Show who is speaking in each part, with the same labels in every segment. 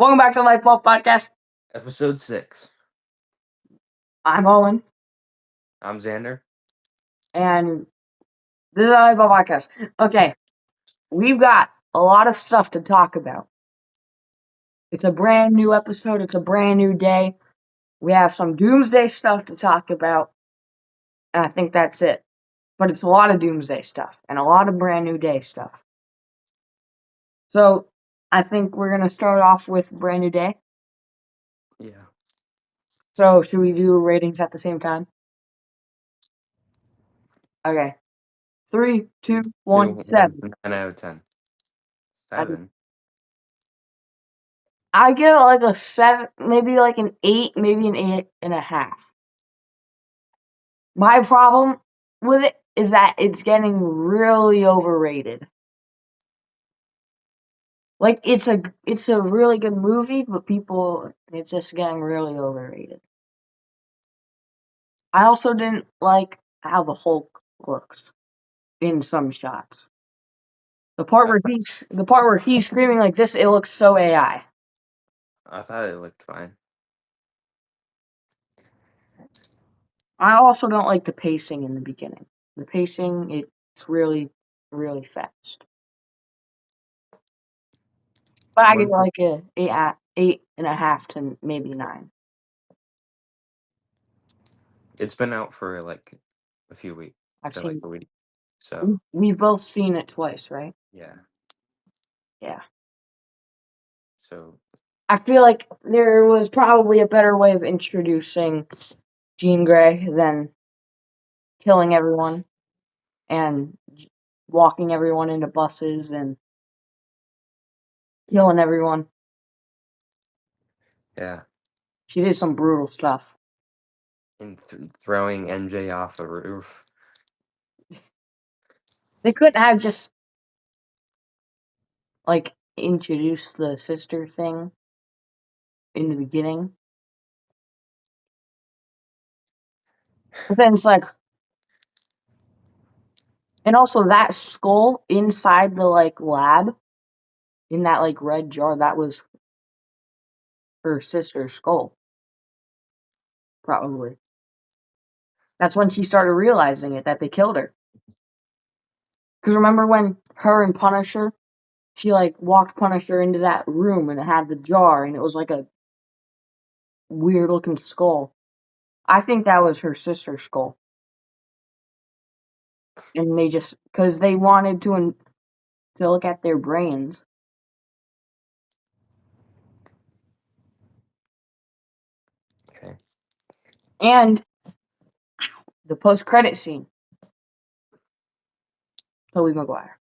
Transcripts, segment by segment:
Speaker 1: Welcome back to the Life Vault Podcast.
Speaker 2: Episode 6.
Speaker 1: I'm Owen,
Speaker 2: I'm Xander.
Speaker 1: and this is the Life Vault Podcast. Okay, we've got a lot of stuff to talk about. It's a brand new episode. It's a brand new day. We have some doomsday stuff to talk about, and I think that's it. But it's a lot of doomsday stuff and a lot of brand new day stuff. So I think we're going to start off with brand new day.
Speaker 2: Yeah.
Speaker 1: So should we do ratings at the same time? Okay. 3, 2, 1, 7.
Speaker 2: 9 out of 10. 7.
Speaker 1: I give it like a 7, maybe like an 8, maybe an 8.5. My problem with it is that it's getting really overrated. Like it's a really good movie, but it's just getting really overrated. I also didn't like how the Hulk looks in some shots. The part where he's screaming like this, it looks so AI.
Speaker 2: I thought it looked fine.
Speaker 1: I also don't like the pacing in the beginning. The pacing, it's really, really fast. But I give it like a 8.5 to maybe 9.
Speaker 2: It's been out for like a few weeks.
Speaker 1: I've seen
Speaker 2: like a week. So
Speaker 1: we've both seen it twice, right?
Speaker 2: yeah.
Speaker 1: Yeah.
Speaker 2: So
Speaker 1: I feel like there was probably a better way of introducing Jean Grey than killing everyone and walking everyone into buses and killing everyone.
Speaker 2: yeah.
Speaker 1: She did some brutal stuff.
Speaker 2: And throwing MJ off the roof.
Speaker 1: They couldn't have just like introduced the sister thing in the beginning. But then it's like, and also that skull inside the like lab in that like red jar, that was her sister's skull. Probably. That's when she started realizing it, that they killed her. Because remember when her and Punisher, she like walked Punisher into that room and it had the jar and it was like a weird looking skull. I think that was her sister's skull. And they just, because they wanted to look at their brains.
Speaker 2: Okay.
Speaker 1: And the post-credit scene. Tobey Maguire.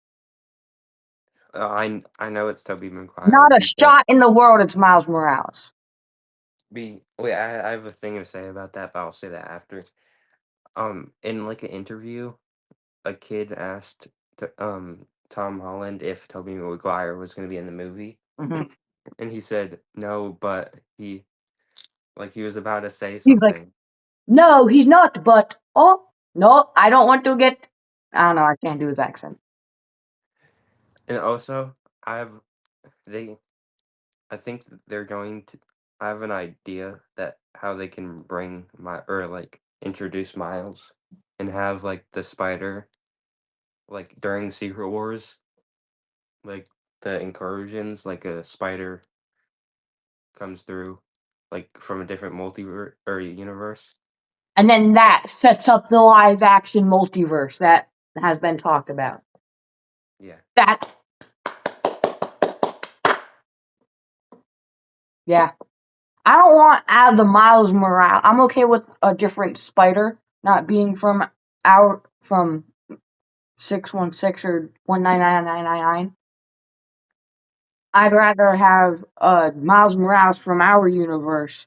Speaker 2: I know it's Tobey Maguire.
Speaker 1: Not a shot in the world, it's Miles Morales.
Speaker 2: Wait, I have a thing to say about that, but I'll say that after. In like an interview, a kid asked Tom Holland if Tobey Maguire was going to be in the movie.
Speaker 1: Mm-hmm.
Speaker 2: And he said no, but he was about to say
Speaker 1: He's
Speaker 2: something.
Speaker 1: like, no, he's not, but, oh, no, I don't want to get, I don't know, I can't do his accent.
Speaker 2: And also, I think they're going to, I have an idea that how they can bring introduce Miles and have like the spider, like during Secret Wars, like the incursions, like a spider comes through, like from a different multiverse or universe.
Speaker 1: And then that sets up the live-action multiverse that has been talked about.
Speaker 2: Yeah.
Speaker 1: Yeah. I don't want out of the Miles Morales. I'm okay with a different spider not being from 616 or 199999. I'd rather have Miles Morales from our universe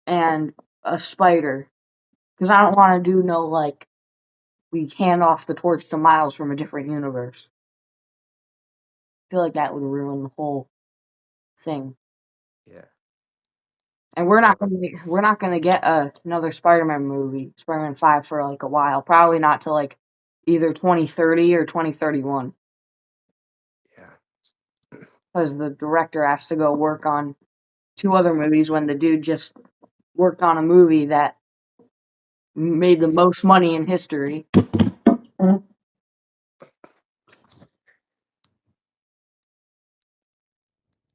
Speaker 1: and a spider. Because I don't want to do no, like, we hand off the torch to Miles from a different universe. I feel like that would ruin the whole thing.
Speaker 2: Yeah.
Speaker 1: And we're not gonna get another Spider-Man movie, Spider-Man 5, for like a while. Probably not till like either 2030 or 2031.
Speaker 2: Yeah.
Speaker 1: Because the director has to go work on 2 other movies when the dude just worked on a movie that made the most money in history.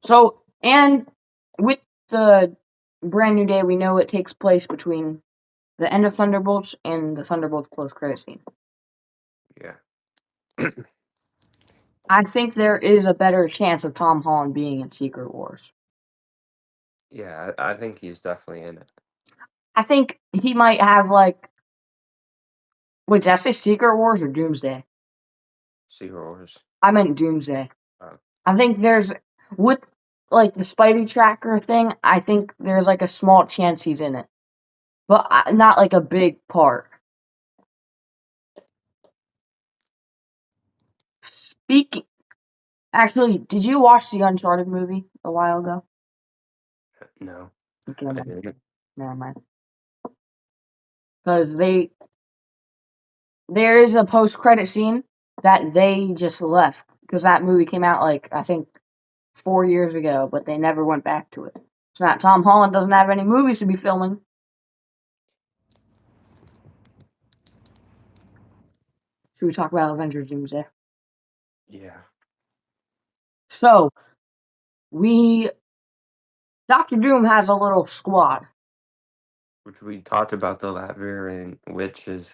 Speaker 1: So, and with the brand new day, we know it takes place between the end of Thunderbolts and the Thunderbolts post credit scene.
Speaker 2: Yeah.
Speaker 1: I think there is a better chance of Tom Holland being in Secret Wars.
Speaker 2: Yeah, I think he's definitely in it.
Speaker 1: I think he might have like. Wait, did I say Secret Wars or Doomsday?
Speaker 2: Secret Wars.
Speaker 1: I meant Doomsday.
Speaker 2: Oh.
Speaker 1: I think there's with like the Spidey tracker thing. I think there's like a small chance he's in it, but not like a big part. Speaking, actually, did you watch the Uncharted movie a while ago?
Speaker 2: No,
Speaker 1: Okay,
Speaker 2: I didn't.
Speaker 1: never mind. Because there is a post credit scene that they just left because that movie came out like I think 4 years ago, but they never went back to it. So now Tom Holland doesn't have any movies to be filming. Should we talk about Avengers Doomsday?
Speaker 2: Yeah.
Speaker 1: So Doctor Doom has a little squad,
Speaker 2: Which we talked about the Latvian witches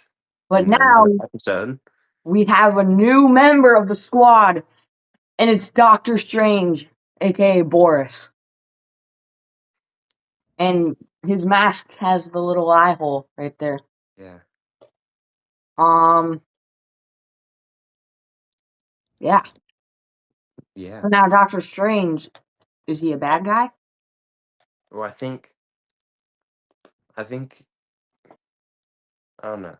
Speaker 1: but
Speaker 2: in
Speaker 1: now
Speaker 2: another episode.
Speaker 1: we have a new member of the squad, and it's Doctor Strange, aka Boris. And his mask has the little eye hole right there.
Speaker 2: Yeah.
Speaker 1: Yeah.
Speaker 2: Yeah.
Speaker 1: So now Doctor Strange, is he a bad guy?
Speaker 2: Well, I think, I don't know.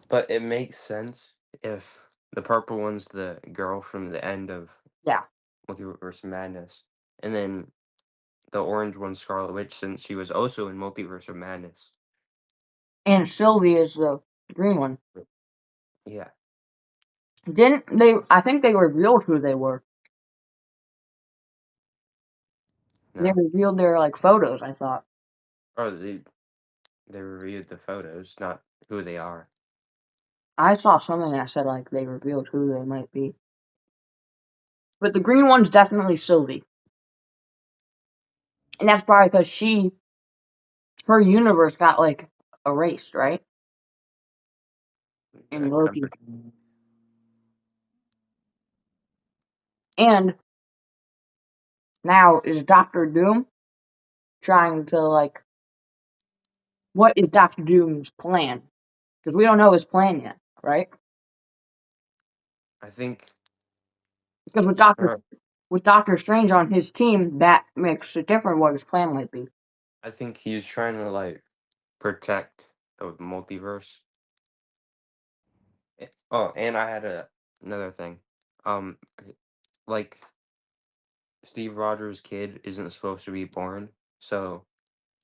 Speaker 2: But it makes sense if the purple one's the girl from the end of
Speaker 1: Yeah.
Speaker 2: Multiverse of Madness. And then the orange one's Scarlet Witch since she was also in Multiverse of Madness.
Speaker 1: And Sylvie is the green one.
Speaker 2: Yeah.
Speaker 1: Didn't they? I think they revealed who they were. They
Speaker 2: No.
Speaker 1: revealed their like photos. I thought
Speaker 2: Oh, they reviewed the photos, not who they are.
Speaker 1: I saw something that said like they revealed who they might be. But the green one's definitely Sylvie, and that's probably because her universe got like erased, right? In
Speaker 2: I'm
Speaker 1: Loki, and now is Doctor Doom trying to like what is Doctor Doom's plan? Because we don't know his plan yet, right?
Speaker 2: I think
Speaker 1: Because
Speaker 2: sure.
Speaker 1: with Doctor Strange on his team, that makes it different what his plan might be.
Speaker 2: I think he's trying to like protect the multiverse. Oh, and I had another thing. Um, like Steve Rogers' kid isn't supposed to be born, so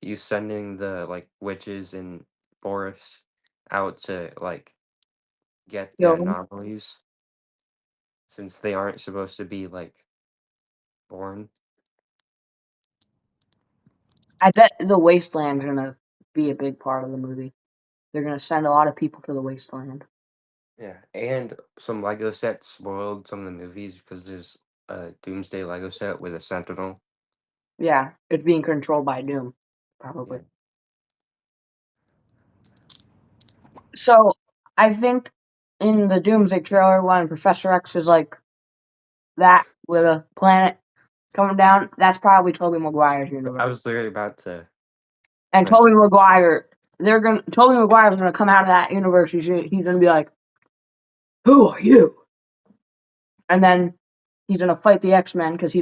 Speaker 2: he's sending the like witches and Boris out to like get the
Speaker 1: Yo,
Speaker 2: anomalies since they aren't supposed to be like born.
Speaker 1: I bet the Wasteland's gonna be a big part of the movie. They're gonna send a lot of people to the Wasteland.
Speaker 2: Yeah, and some Lego sets spoiled some of the movies because there's a Doomsday Lego set with a Sentinel.
Speaker 1: Yeah, it's being controlled by Doom, probably.
Speaker 2: Yeah,
Speaker 1: So I think in the Doomsday trailer, when Professor X is like that with a planet coming down, that's probably Tobey Maguire's
Speaker 2: I
Speaker 1: universe.
Speaker 2: was literally about to
Speaker 1: And Tobey
Speaker 2: mention.
Speaker 1: Maguire, Tobey Maguire's gonna come out of that universe. He's gonna be like, "Who are you?" And then he's gonna fight the X-Men because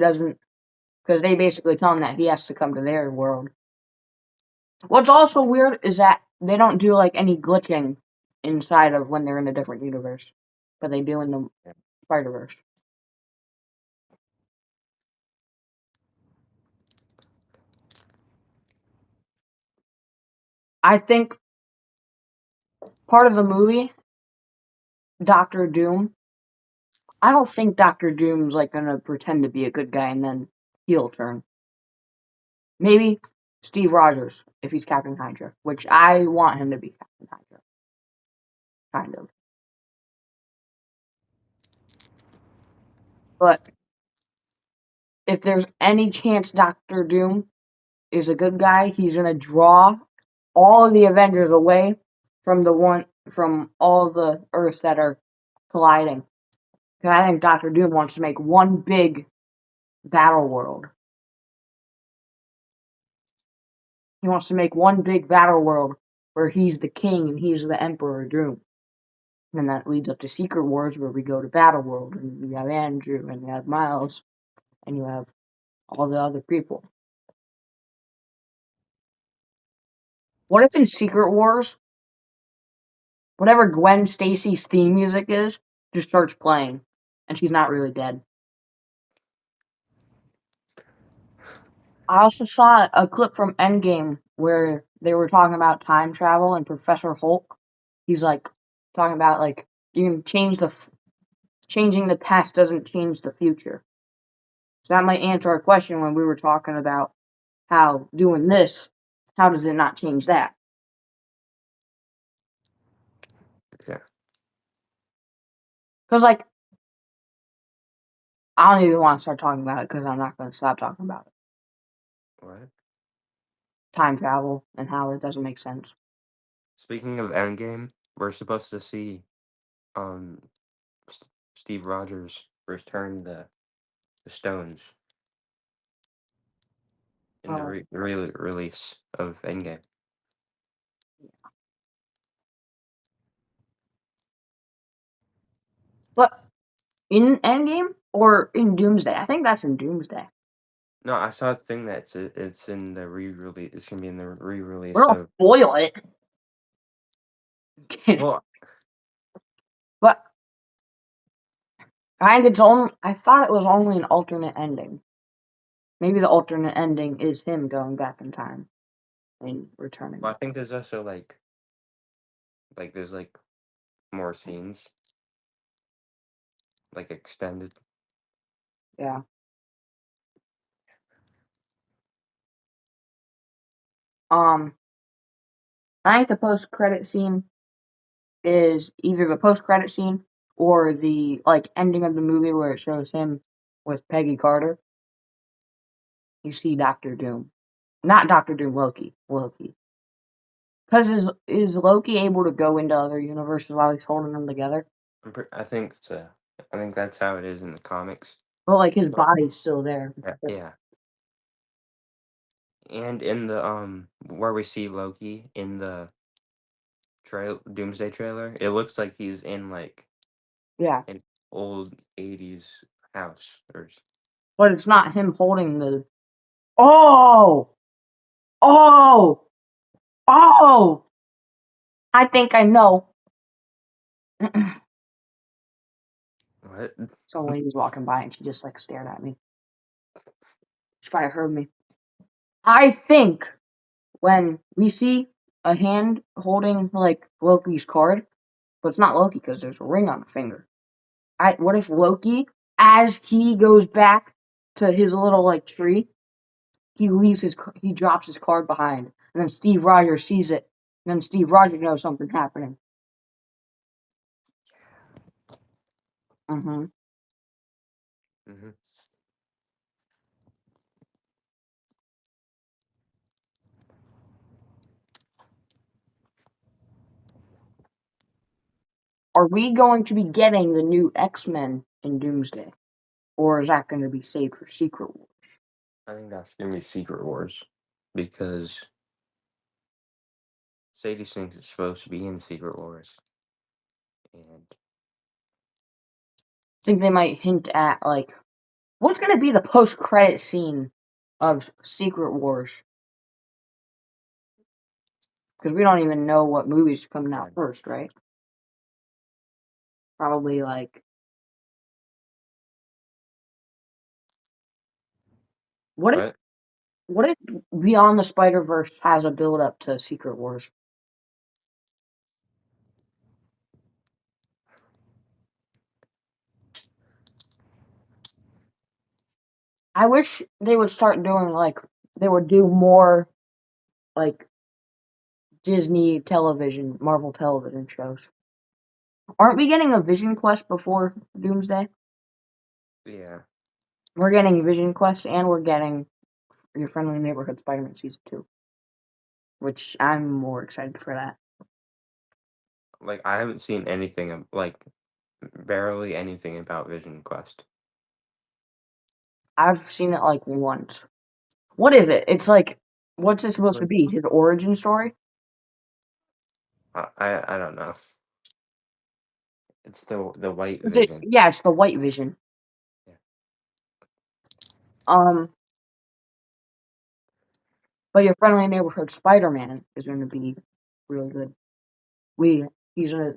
Speaker 1: they basically tell him that he has to come to their world. What's also weird is that they don't do like any glitching inside of when they're in a different universe, but they do in the
Speaker 2: Yeah.
Speaker 1: Spider-Verse. I think part of the movie, Doctor Doom, I don't think Doctor Doom's like gonna pretend to be a good guy and then heel turn. Maybe Steve Rogers if he's Captain Hydra, which I want him to be Captain Hydra, kind of. But if there's any chance Doctor Doom is a good guy, he's gonna draw all of the Avengers away from all the Earths that are colliding. Because I think Doctor Doom wants to make one big battle world. He wants to make one big battle world where he's the king and he's the Emperor Doom. And that leads up to Secret Wars where we go to Battle World and you have Andrew and you have Miles and you have all the other people. What if in Secret Wars, whatever Gwen Stacy's theme music is, just starts playing and she's not really dead? I also saw a clip from Endgame where they were talking about time travel and Professor Hulk. He's like talking about like you can changing the past doesn't change the future. So that might answer our question when we were talking about how doing this, how does it not change that?
Speaker 2: Yeah.
Speaker 1: Because like I don't even want to start talking about it because I'm not going to stop talking about it.
Speaker 2: What?
Speaker 1: Time travel and how it doesn't make sense.
Speaker 2: Speaking of Endgame, we're supposed to see um Steve Rogers return the stones in the
Speaker 1: Oh,
Speaker 2: release of Endgame.
Speaker 1: but in Endgame or in Doomsday? I think that's in Doomsday.
Speaker 2: No, I saw a thing that's it's in the re-release. It's gonna be in the
Speaker 1: We
Speaker 2: re-release
Speaker 1: don't
Speaker 2: of.
Speaker 1: spoil it.
Speaker 2: Well,
Speaker 1: But I think I thought it was only an alternate ending. Maybe the alternate ending is him going back in time and returning.
Speaker 2: I think there's also like there's like more scenes like extended.
Speaker 1: Yeah. I think the post credit scene is either the post credit scene or the like ending of the movie where it shows him with Peggy Carter. You see Doctor Doom, not Doctor Doom. Loki. Because is Loki able to go into other universes while he's holding them together?
Speaker 2: I think so. I think that's how it is in the comics.
Speaker 1: But like his
Speaker 2: But
Speaker 1: body's still there.
Speaker 2: yeah, and in the where we see Loki in the Doomsday trailer, it looks like he's in like
Speaker 1: Yeah,
Speaker 2: an old '80s house or.
Speaker 1: but it's not him holding the. Oh, oh, oh! I think I know.
Speaker 2: What?
Speaker 1: Some lady was walking by and she just like stared at me. She probably heard me. I think when we see a hand holding like Loki's card, but it's not Loki because there's a ring on the finger. What if Loki, as he goes back to his little like tree, he drops his card behind, and then Steve Rogers sees it, and then Steve Rogers knows something happening. Mm-hmm.
Speaker 2: Hmm.
Speaker 1: Are we going to be getting the new X-Men in Doomsday, or is that going to be saved for Secret Wars?
Speaker 2: I think that's gonna be Secret Wars because Sadie Sink is supposed to be in Secret Wars, and
Speaker 1: I think they might hint at like what's going to be the post-credit scene of Secret Wars, because we don't even know what movies are coming out
Speaker 2: and
Speaker 1: first, right? Probably like what if
Speaker 2: what?
Speaker 1: what if Beyond the Spider Verse has a build up to Secret Wars? I wish they would start doing they would do more like Disney television, Marvel television shows. Aren't we getting a Vision Quest before Doomsday?
Speaker 2: Yeah.
Speaker 1: We're getting Vision Quest and we're getting Your Friendly Neighborhood Spider-Man Season 2. Which I'm more excited for that.
Speaker 2: Like I haven't seen anything barely anything about Vision Quest.
Speaker 1: I've seen it once. What is it? It's what's it
Speaker 2: It's
Speaker 1: supposed to
Speaker 2: like
Speaker 1: be? His origin story?
Speaker 2: I don't know. It's the White
Speaker 1: Is it?
Speaker 2: Vision.
Speaker 1: Yeah, it's the White Vision.
Speaker 2: Yeah.
Speaker 1: Um, but Your Friendly Neighborhood Spider-Man is going to be really good. He's gonna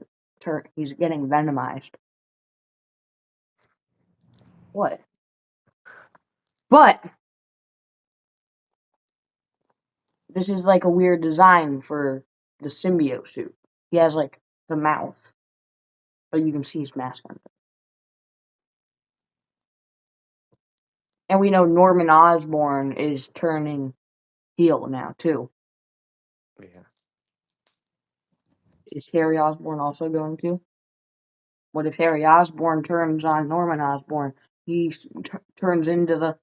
Speaker 1: he's getting venomized. What? But this is a weird design for the symbiote suit. He has the mouth, but you can see his mask under it. And we know Norman Osborn is turning heel now too.
Speaker 2: Yeah.
Speaker 1: Is Harry Osborn also going to? What if Harry Osborn turns on Norman Osborn? He turns into the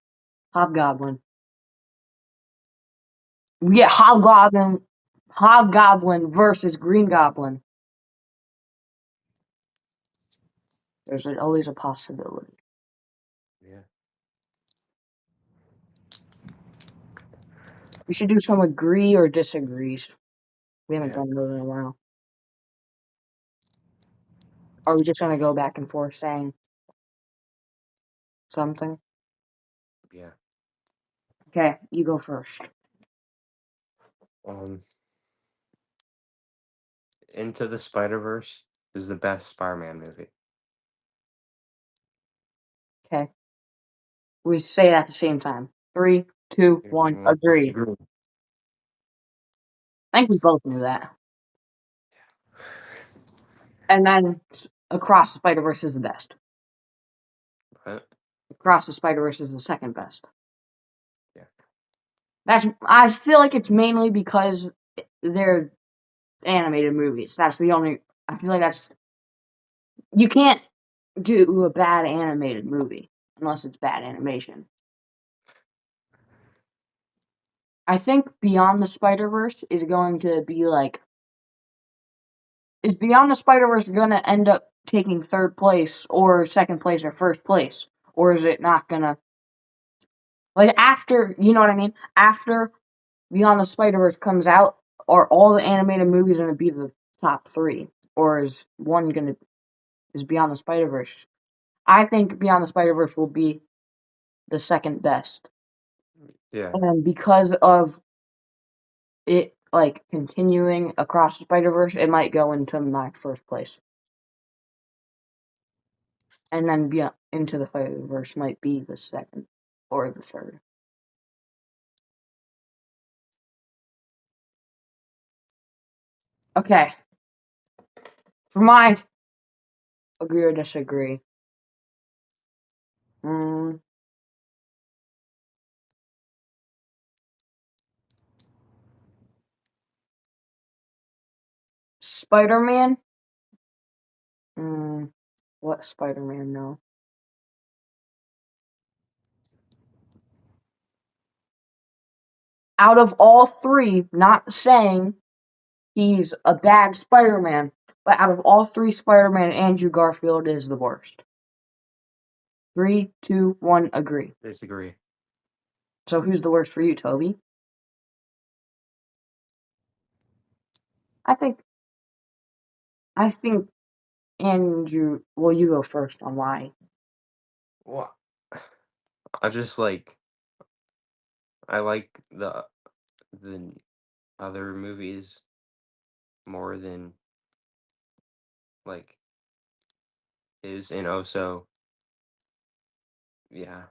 Speaker 1: Hobgoblin. We get Hobgoblin versus Green Goblin. There's always a possibility.
Speaker 2: Yeah.
Speaker 1: We should do some agree or disagrees. We haven't
Speaker 2: Yeah.
Speaker 1: done those in a while. Are we just gonna go back and forth saying something?
Speaker 2: Yeah.
Speaker 1: Okay, you go first.
Speaker 2: Um, Into the Spider-Verse is the best Spider-Man movie.
Speaker 1: Okay. We say it at the same time. 3, 2, 1, agree. I think we both knew that. And then Across the Spider-Verse is the best.
Speaker 2: What?
Speaker 1: Across the Spider-Verse is the second best.
Speaker 2: Yeah.
Speaker 1: I feel like it's mainly because they're animated movies. That's the only. I feel like that's. You can't do a bad animated movie unless it's bad animation. I think Beyond the Spider-Verse is going to be is Beyond the Spider-Verse going to end up taking third place or second place or first place? Or is it not going to, after, you know what I mean? After Beyond the Spider-Verse comes out, are all the animated movies going to be the top 3? Or is one going to, is Beyond the Spider-Verse? I think Beyond the Spider-Verse will be the second best.
Speaker 2: Yeah.
Speaker 1: And because of it, continuing Across the Spider-Verse, it might go into my first place. And then Into the Spider-Verse might be the second or the third. Okay. For my agree or disagree. Spider-Man? What Spider-Man? No. Out of all 3, not saying he's a bad Spider-Man, but out of all 3 Spider-Man, Andrew Garfield is the worst. 3, 2, 1, agree.
Speaker 2: Disagree.
Speaker 1: So who's the worst for you, Toby? I think Andrew. Well, you go first on why.
Speaker 2: Well, I just I like the other movies more than like his, and also yeah.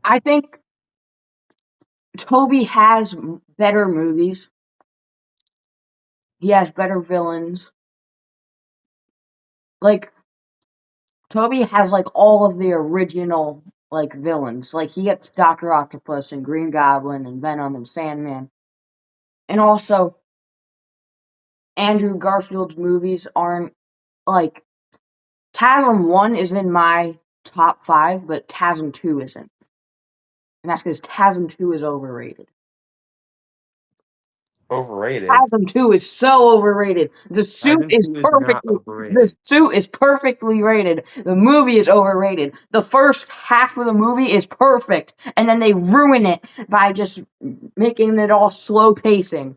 Speaker 1: I think Toby has better movies. He has better villains. Toby has all of the original like villains. Like he gets Doctor Octopus and Green Goblin and Venom and Sandman. And also Andrew Garfield's movies aren't like TASM 1 is in my top 5, but TASM 2 isn't. And that's because TASM 2 is overrated.
Speaker 2: Overrated.
Speaker 1: TASM 2 is so overrated.
Speaker 2: Titan 2 is not
Speaker 1: The
Speaker 2: overrated.
Speaker 1: suit is perfectly rated. The movie is overrated. The first half of the movie is perfect, and then they ruin it by just making it all slow pacing.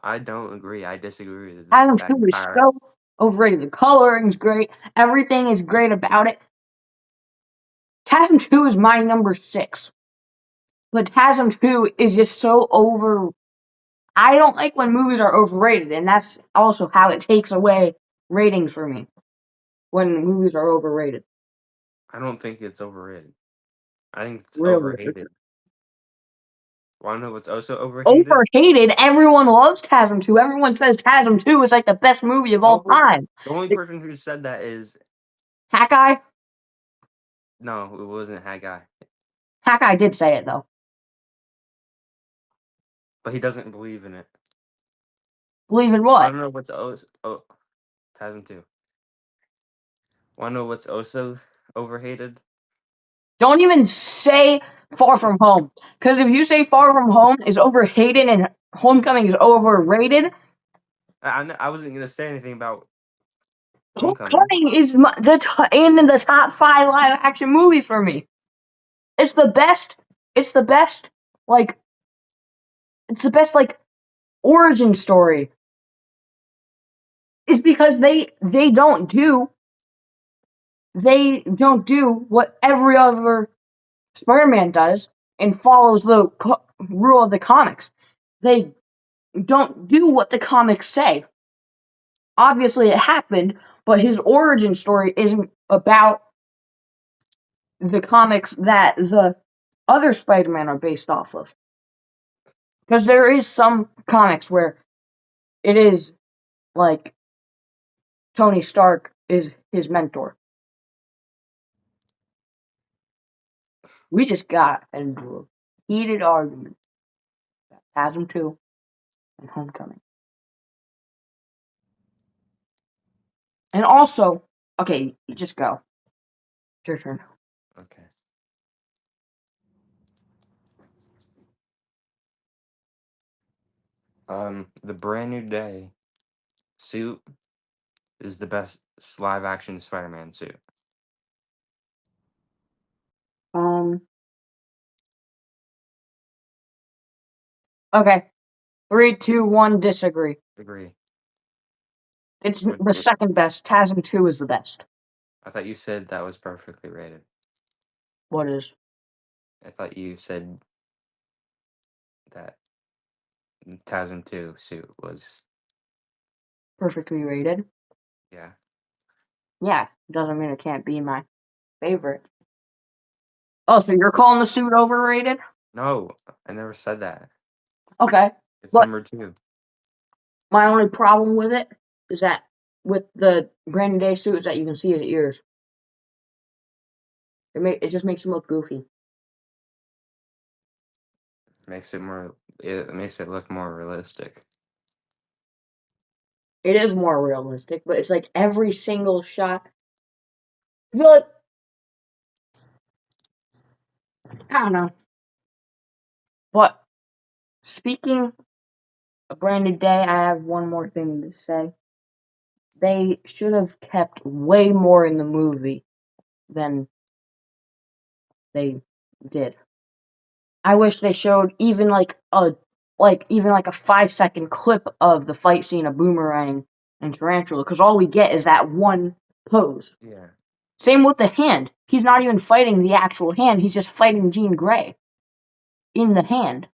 Speaker 2: I don't agree. I disagree with
Speaker 1: TASM
Speaker 2: that
Speaker 1: 2 is
Speaker 2: entire.
Speaker 1: so overrated. The coloring's great. Everything is great about it. TASM 2 is my number 6. But TASM 2 is just so over. I don't like when movies are overrated, and that's also how it takes away ratings for me. When movies are overrated.
Speaker 2: I don't think it's overrated. I think it's
Speaker 1: Really. It's
Speaker 2: overhated. Want to know what's also overhated?
Speaker 1: overhated. Everyone loves TASM 2. Everyone says TASM 2 is like the best movie of all time.
Speaker 2: The only person who said that is
Speaker 1: Hawkeye?
Speaker 2: no, it wasn't Haggai,
Speaker 1: Hawkeye did say it, though.
Speaker 2: but he doesn't believe in it.
Speaker 1: Believe in
Speaker 2: I
Speaker 1: what?
Speaker 2: don't know what's TASM 2. Want to know what's also overhated?
Speaker 1: Don't even say Far From Home. Because if you say Far From Home is overhated and Homecoming is overrated,
Speaker 2: I wasn't gonna say anything about Homecoming.
Speaker 1: Homecoming is in the top 5 live action movies for me. It's the best. It's the best. Like it's the best. Like origin story. It's because they don't do what every other Spider-Man does and follows the rule of the comics. They don't do what the comics say. Obviously, it happened, but his origin story isn't about the comics that the other Spider-Man are based off of. Because there is some comics where it is like Tony Stark is his mentor. We just got into a heated argument about TASM 2 and Homecoming. And also, okay, just go. It's your turn.
Speaker 2: Okay. The Brand New Day suit is the best live action Spider-Man suit.
Speaker 1: Okay. 3, 2, 1, disagree.
Speaker 2: Agree.
Speaker 1: It's the second best. TASM 2 is the best.
Speaker 2: I thought you said that was perfectly rated.
Speaker 1: What is?
Speaker 2: I thought you said that TASM 2 suit was,
Speaker 1: Perfectly rated?
Speaker 2: yeah.
Speaker 1: Yeah, doesn't mean it can't be my favorite. Oh, so you're calling the suit overrated?
Speaker 2: No, I never said that.
Speaker 1: Okay.
Speaker 2: It's
Speaker 1: But
Speaker 2: number 2.
Speaker 1: my only problem with it is that with the Brandon Day suit is that you can see his ears. It just makes him look goofy.
Speaker 2: It makes it look more realistic.
Speaker 1: It is more realistic, but it's like every single shot. I feel like I don't know. But speaking of Brandon Day, I have one more thing to say. They should have kept way more in the movie than they did. I wish they showed even like a 5-second clip of the fight scene of Boomerang and Tarantula, because all we get is that one pose.
Speaker 2: Yeah.
Speaker 1: Same with the hand. He's not even fighting the actual hand, he's just fighting Jean Grey in the hand.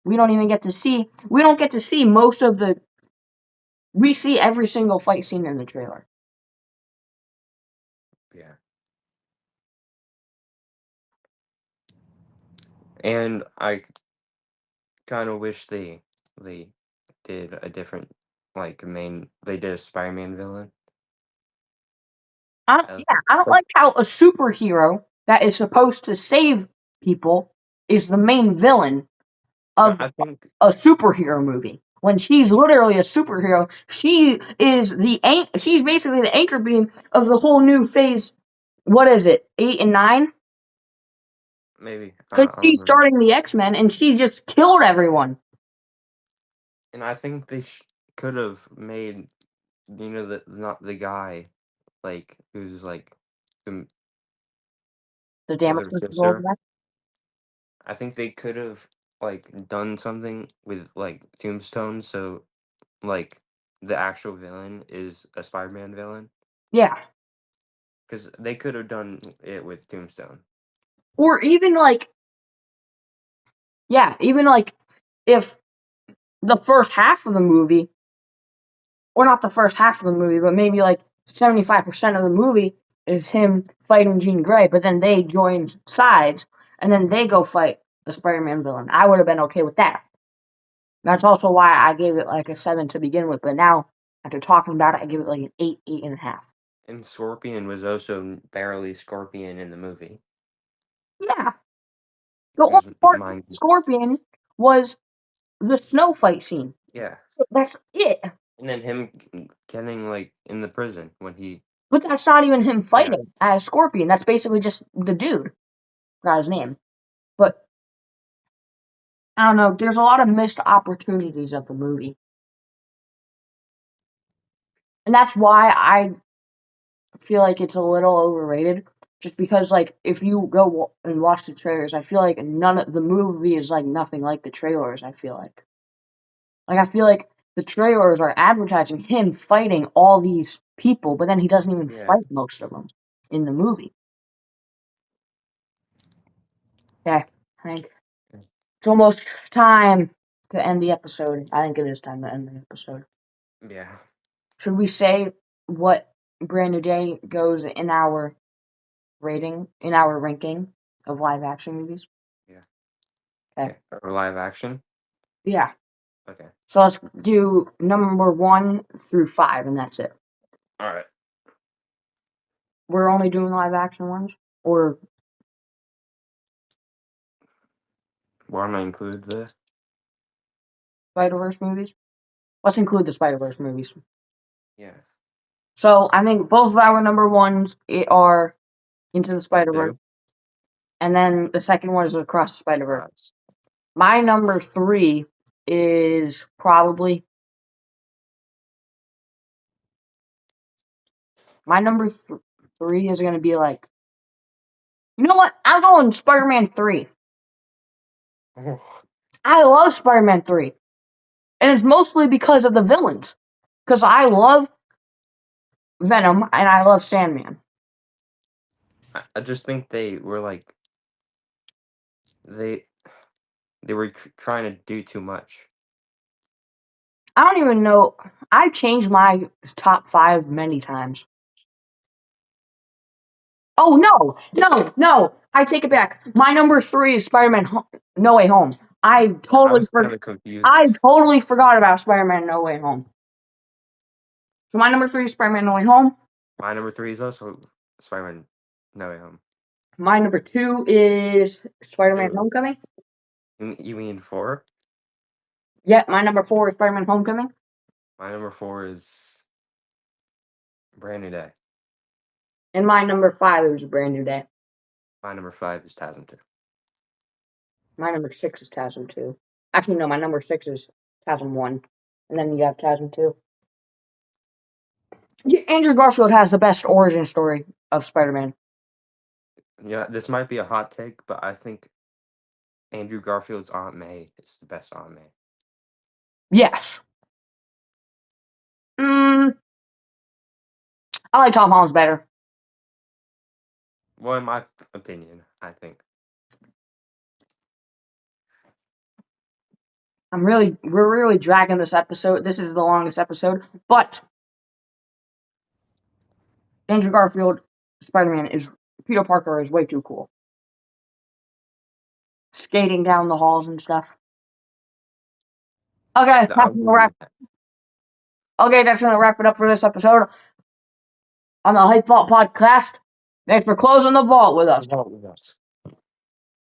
Speaker 1: We don't get to see most of the we see every single fight scene in the trailer.
Speaker 2: Yeah. And I kind of wish they did a different they did a Spider-Man villain. as
Speaker 1: I don't like how a superhero that is supposed to save people is the main villain
Speaker 2: no,
Speaker 1: of
Speaker 2: I think
Speaker 1: a superhero movie. When she's literally a superhero, she's basically the anchor beam of the whole new phase. What is it? 8 and 9?
Speaker 2: maybe
Speaker 1: Because
Speaker 2: I don't
Speaker 1: she's
Speaker 2: remember.
Speaker 1: starting the X-Men and she just killed everyone.
Speaker 2: And I think they could have made the not the guy like who's like the
Speaker 1: The damage
Speaker 2: other
Speaker 1: control
Speaker 2: sister.
Speaker 1: guy.
Speaker 2: I think they could have like done something with like Tombstone, so like the actual villain is a Spider-Man villain,
Speaker 1: Yeah.
Speaker 2: because they could have done it with Tombstone.
Speaker 1: Or even like, yeah, even like if the first half of the movie, or not the first half of the movie, but maybe like 75% of the movie is him fighting Jean Grey, but then they join sides and then they go fight the Spider-Man villain. I would have been okay with that. That's also why I gave it like a 7 to begin with, but now after talking about it, I give it like an 8, 8.5.
Speaker 2: And Scorpion was also barely Scorpion in the movie.
Speaker 1: Yeah. The
Speaker 2: He
Speaker 1: only
Speaker 2: was
Speaker 1: part of
Speaker 2: mind.
Speaker 1: Scorpion was the snow fight scene.
Speaker 2: Yeah,
Speaker 1: That's it.
Speaker 2: and then him getting like in the prison when he.
Speaker 1: But that's not even him
Speaker 2: Yeah,
Speaker 1: fighting as Scorpion. That's basically just the dude. Forgot his name. But I don't know. There's a lot of missed opportunities of the movie. And that's why I feel like it's a little overrated. Just because, like, if you go and watch the trailers, I feel like none of the movie is like nothing like the trailers. I feel like the trailers are advertising him fighting all these people, but then he doesn't even
Speaker 2: yeah.
Speaker 1: fight most of them in the movie. Okay, I think it's almost time to end the episode. I think it is time to end the episode.
Speaker 2: Yeah.
Speaker 1: Should we say what Brand New Day goes in our ranking of live action movies?
Speaker 2: Yeah.
Speaker 1: Okay.
Speaker 2: Okay. Or live action.
Speaker 1: Yeah.
Speaker 2: Okay.
Speaker 1: So let's do number 1 through 5, and that's it.
Speaker 2: All right.
Speaker 1: We're only doing live action ones? Or
Speaker 2: Why don't I include the?
Speaker 1: Spider-Verse movies? Let's include the Spider-Verse movies.
Speaker 2: Yeah.
Speaker 1: So I think both of our number ones are Into the
Speaker 2: And two.
Speaker 1: Spider-Verse, and then the second one is Across the Spider-Verse.
Speaker 2: That's
Speaker 1: My number 3 is probably my number 3 is going to be like, you know what? I'm going Spider-Man 3. I love Spider-Man 3. And it's mostly because of the villains. Because I love Venom and I love Sandman.
Speaker 2: I just think they were like they they were trying to do too much.
Speaker 1: I don't even know. I've changed my top 5 many times. Oh, no. I take it back. My number 3 is Spider-Man No Way Home.
Speaker 2: I was kind of
Speaker 1: I
Speaker 2: confused.
Speaker 1: totally forgot about Spider-Man No Way Home. So my number 3 is Spider-Man No Way Home.
Speaker 2: My number 3 is also Spider-Man No Way Home.
Speaker 1: My number 2 is Spider-Man
Speaker 2: Two.
Speaker 1: Homecoming.
Speaker 2: You mean 4?
Speaker 1: Yeah, my number 4 is Spider-Man Homecoming.
Speaker 2: My number 4 is Brand New Day.
Speaker 1: And my number 5 is A Brand New Day.
Speaker 2: My number 5 is TASM 2.
Speaker 1: My number 6 is TASM 2. Actually, no, my number 6 is TASM 1. And then you have TASM 2. Andrew Garfield has the best origin story of Spider-Man.
Speaker 2: Yeah, this might be a hot take, but I think Andrew Garfield's Aunt May is the best Aunt May.
Speaker 1: Yes. I like Tom Holland's better.
Speaker 2: Well, in my opinion, I think.
Speaker 1: We're really dragging this episode. This is the longest episode, but Andrew Garfield Spider-Man Peter Parker is way too cool. Skating down the halls and stuff. Okay,
Speaker 2: I'll give you that.
Speaker 1: that's gonna wrap it up for this episode. on the Hype Vault podcast. Thanks for closing the vault with us.